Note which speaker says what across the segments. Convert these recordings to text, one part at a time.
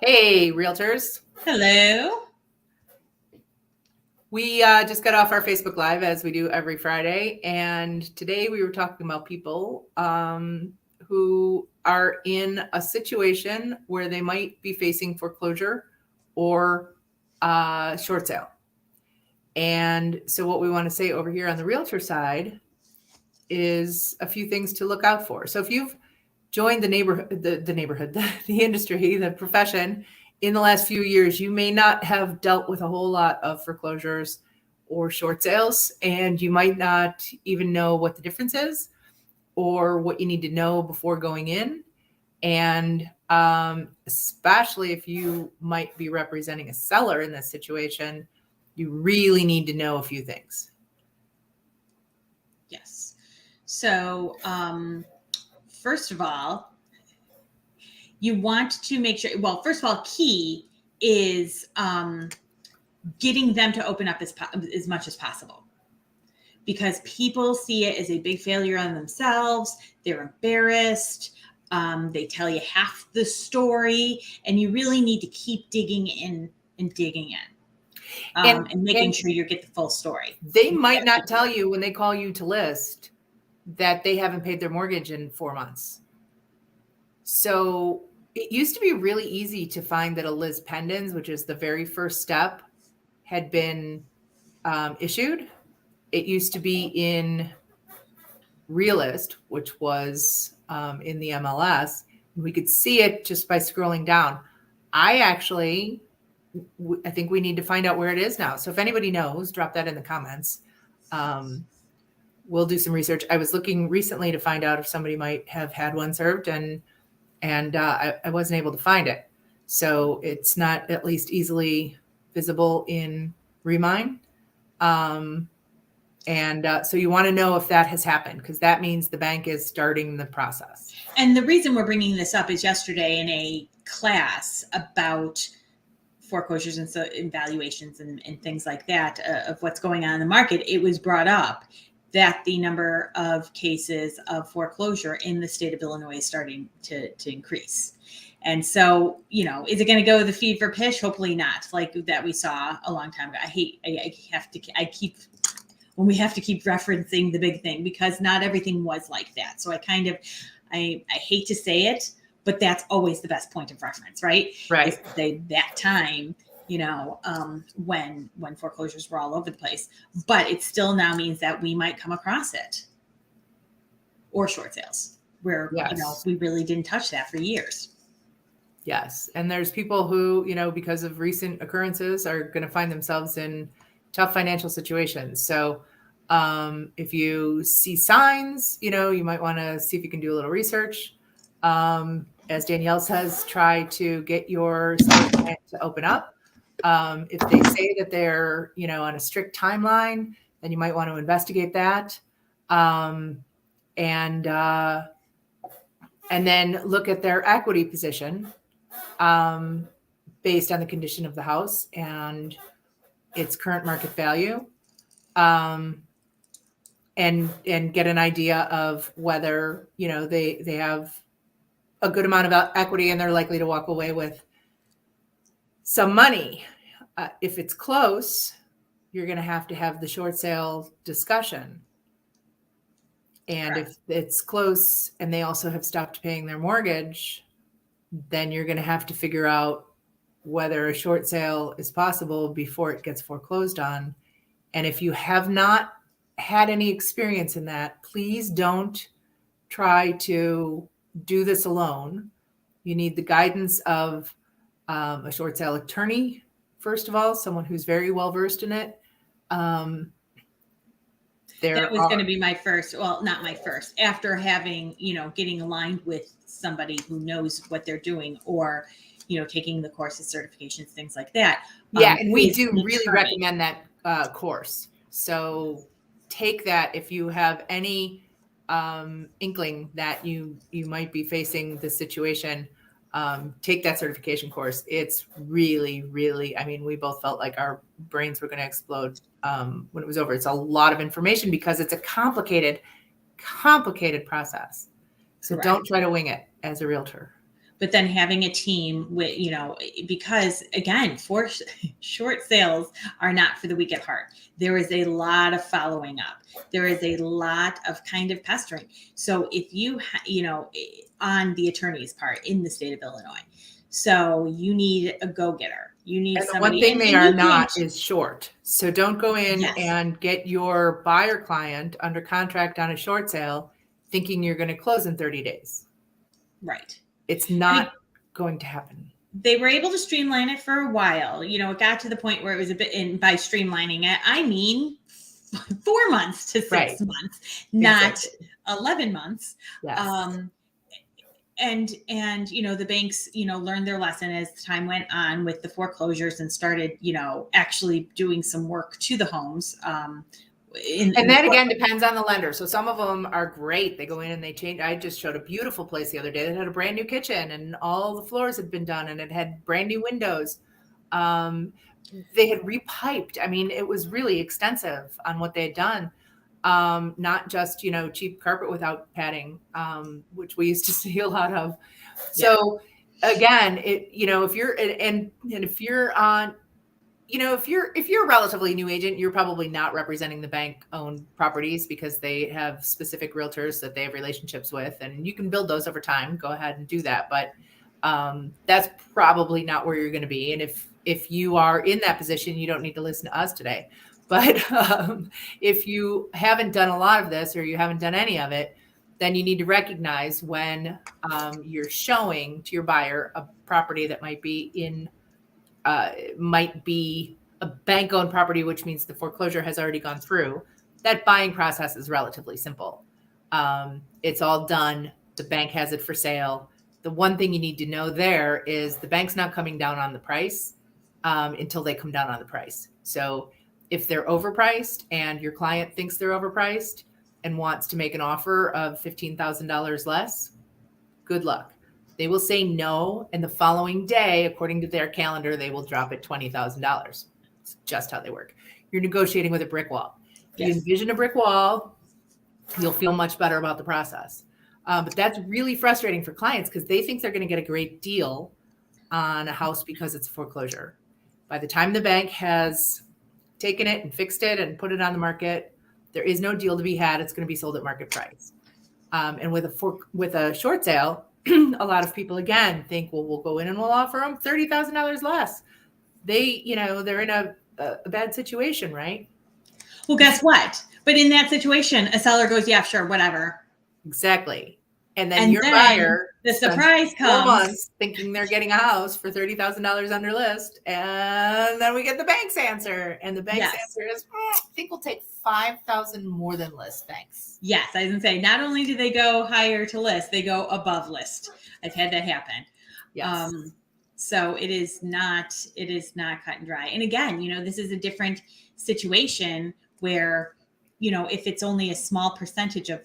Speaker 1: Hey, realtors.
Speaker 2: Hello.
Speaker 1: We just got off our Facebook Live as we do every Friday. And today we were talking about people who are in a situation where they might be facing foreclosure or short sale. And so, what we want to say over here on the realtor side is a few things to look out for. So, if you've joined the industry, the profession in the last few years, you may not have dealt with a whole lot of foreclosures or short sales, and you might not even know what the difference is or what you need to know before going in. And especially if you might be representing a seller in this situation, you really need to know a few things.
Speaker 2: Yes. So, first of all, you want to make sure, well, first of all, key is getting them to open up as much as possible, because people see it as a big failure on themselves. They're embarrassed. They tell you half the story, and you really need to keep digging in and digging in. And making sure you get the full story.
Speaker 1: They might not tell you when they call you to list that they haven't paid their mortgage in 4 months. So it used to be really easy to find that a lis pendens, which is the very first step, had been issued. It used to be in Realist, which was in the MLS. We could see it just by scrolling down. I think we need to find out where it is now. So if anybody knows, drop that in the comments. We'll do some research. I was looking recently to find out if somebody might have had one served, and I wasn't able to find it. So it's not at least easily visible in Remine. So you want to know if that has happened, because that means the bank is starting the process.
Speaker 2: And the reason we're bringing this up is yesterday in a class about foreclosures and valuations and things like that, of what's going on in the market, it was brought up that the number of cases of foreclosure in the state of Illinois is starting to increase. And so, is it going to go the feed for pish? Hopefully not, like that we saw a long time ago. When we have to keep referencing the big thing, because not everything was like that. So I hate to say it, but that's always the best point of reference, right?
Speaker 1: Right.
Speaker 2: That time, when foreclosures were all over the place. But it still now means that we might come across it, or short sales, where
Speaker 1: Yes.
Speaker 2: we really didn't touch that for years.
Speaker 1: Yes. And there's people who, because of recent occurrences, are going to find themselves in tough financial situations. So if you see signs, you might want to see if you can do a little research. As Danielle says, try to get your client to open up. If they say that they're, on a strict timeline, then you might want to investigate that. And then look at their equity position based on the condition of the house and its current market value, and get an idea of whether they have a good amount of equity and they're likely to walk away with some money. If it's close, you're going to have the short sale discussion. And
Speaker 2: Correct.
Speaker 1: if it's close and they also have stopped paying their mortgage, then you're going to have to figure out whether a short sale is possible before it gets foreclosed on. And if you have not had any experience in that, please don't try to do this alone. You need the guidance of a short sale attorney, first of all, someone who's very well versed in it.
Speaker 2: That was going to be my first, well, not my first, after having, getting aligned with somebody who knows what they're doing, or, taking the courses, certifications, things like that.
Speaker 1: Yeah, and we do really recommend that course. So take that if you have any inkling that you might be facing this situation. Take that certification course. It's really, really, we both felt like our brains were going to explode when it was over. It's a lot of information because it's a complicated process. So Correct. Don't try to wing it as a realtor.
Speaker 2: but then having a team with, because again, for short sales are not for the weak at heart. There is a lot of following up. There is a lot of kind of pestering. So if you, on the attorney's part in the state of Illinois, so you need a go-getter. You need
Speaker 1: And the
Speaker 2: somebody.
Speaker 1: one thing they
Speaker 2: and
Speaker 1: are
Speaker 2: you
Speaker 1: not
Speaker 2: can't-
Speaker 1: is short. So don't go in
Speaker 2: Yes.
Speaker 1: and get your buyer client under contract on a short sale thinking you're going to close in 30 days.
Speaker 2: Right.
Speaker 1: It's not going to happen.
Speaker 2: They were able to streamline it for a while. It got to the point where it was a bit, and by streamlining it, I mean 4 months to 6
Speaker 1: Right.
Speaker 2: months, not
Speaker 1: Exactly.
Speaker 2: 11 months.
Speaker 1: Yes.
Speaker 2: And the banks, learned their lesson as time went on with the foreclosures and started, actually doing some work to the homes.
Speaker 1: And that again depends on the lender. So some of them are great. They go in and they change. I just showed a beautiful place the other day that had a brand new kitchen and all the floors had been done and it had brand new windows. They had repiped. I mean, it was really extensive on what they had done. Not just, cheap carpet without padding, which we used to see a lot of. So again, if you're, and if you're on, if you're a relatively new agent, you're probably not representing the bank owned properties because they have specific realtors that they have relationships with, and you can build those over time. Go ahead and do that. But, that's probably not where you're going to be. And if you are in that position, you don't need to listen to us today. But if you haven't done a lot of this or you haven't done any of it, then you need to recognize when you're showing to your buyer a property that might be a bank-owned property, which means the foreclosure has already gone through. That buying process is relatively simple. It's all done. The bank has it for sale. The one thing you need to know there is the bank's not coming down on the price until they come down on the price. So if they're overpriced and your client thinks they're overpriced and wants to make an offer of $15,000 less, good luck. They will say no. And the following day, according to their calendar, they will drop it $20,000. It's just how they work. You're negotiating with a brick wall. If you envision a brick wall, you'll feel much better about the process. But that's really frustrating for clients because they think they're going to get a great deal on a house because it's a foreclosure. By the time the bank has taken it and fixed it and put it on the market, there is no deal to be had. It's going to be sold at market price. And with a short sale, a lot of people again think, well, we'll go in and we'll offer them $30,000 less. They're in a bad situation, right?
Speaker 2: Well, guess what? But in that situation, a seller goes, yeah, sure, whatever.
Speaker 1: Exactly. And then your buyer,
Speaker 2: the surprise comes.
Speaker 1: 4 months thinking they're getting a house for $30,000 under list. And then we get the bank's answer. And the bank's answer is, I think we'll take $5,000 more than list. Thanks.
Speaker 2: Yes. I was going to say, not only do they go higher to list, they go above list. I've had that happen.
Speaker 1: Yes.
Speaker 2: So it is not cut and dry. And again, this is a different situation where, if it's only a small percentage of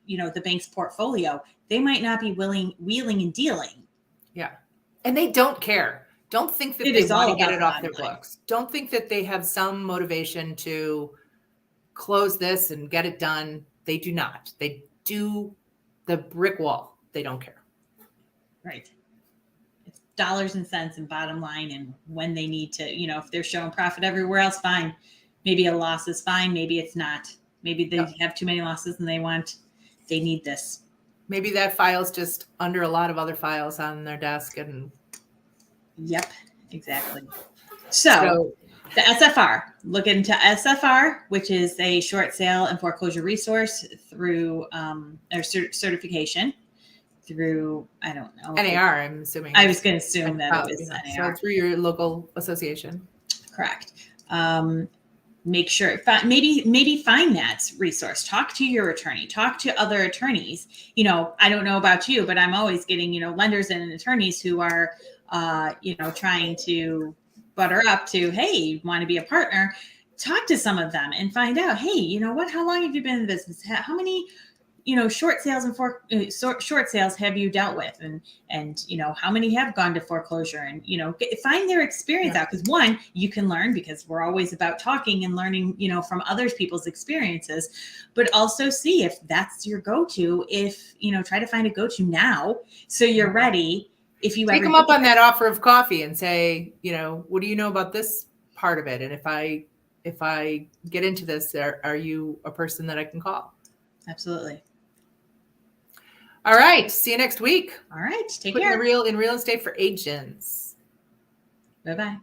Speaker 2: the bank's portfolio, they might not be wheeling and dealing.
Speaker 1: Yeah. And they don't care. Don't think that they want to get it off their books. Don't think that they have some motivation to close this and get it done. They do not. They do the brick wall. They don't care.
Speaker 2: Right. It's dollars and cents and bottom line. And when they need to, if they're showing profit everywhere else, fine. Maybe a loss is fine. Maybe it's not. Maybe they have too many losses and they need this.
Speaker 1: Maybe that file's just under a lot of other files on their desk.
Speaker 2: Yep, exactly. So the SFR, look into SFR, which is a short sale and foreclosure resource through certification through, I don't know.
Speaker 1: NAR, I'm assuming.
Speaker 2: I was going to assume that it was NAR.
Speaker 1: So through your local association.
Speaker 2: Correct. Make sure, maybe find that resource. Talk to your attorney. Talk to other attorneys. I don't know about you, but I'm always getting, lenders and attorneys who are, trying to butter up to, hey, you want to be a partner? Talk to some of them and find out, hey, you know what? How long have you been in the business? How many, short sales and short sales have you dealt with? And how many have gone to foreclosure? And, find their experience out. Because one, you can learn because we're always about talking and learning, from other people's experiences, but also see if that's your go-to. If, try to find a go-to now so you're ready if you
Speaker 1: Take
Speaker 2: ever
Speaker 1: them up on that offer of coffee and say, what do you know about this part of it? And if I get into this, are you a person that I can call?
Speaker 2: Absolutely.
Speaker 1: All right. See you next week.
Speaker 2: All right. Take
Speaker 1: Putting
Speaker 2: care.
Speaker 1: in real estate for agents.
Speaker 2: Bye-bye.